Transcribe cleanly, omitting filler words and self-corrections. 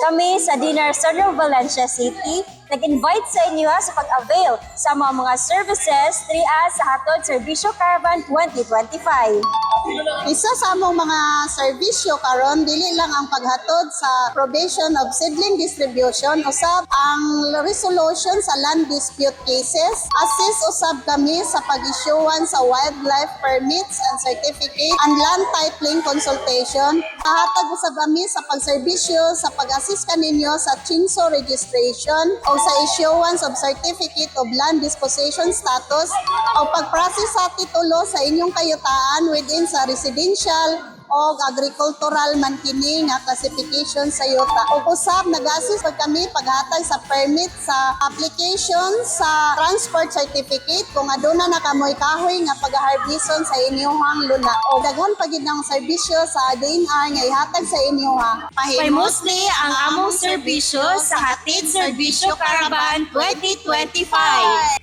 Kami sa Dinar Central Valencia City, nag-invite sa inyo sa pag-avail sa mga services 3A sa Hatod Serbisyo Caravan 2025. Isa sa among mga serbisyo karon dili lang ang paghatod sa probation of seedling distribution, usab ang resolution sa land dispute cases, assist usab kami sa pag-issuean sa wildlife permits and certificate and land titling consultation. Pahatag usab kami sa pagserbisyo sa pag-assist kaninyo sa CHINSO registration o sa issuance of certificate of land disposition status o pag-process sa titulo sa inyong kayutaan within sa residential o agricultural man kini nga classification sa yuta. Ug usab nag-assist kami paghatag sa permit sa application sa transport certificate kung aduna na kamoy kahoy nga pag-harbison sa inyong luna. O daghan pa gid ang serbisyo sa DNR nga ihatag sa inyo ha. Pahimosli ang among serbisyo sa Hatid Serbisyo Caravan 2025.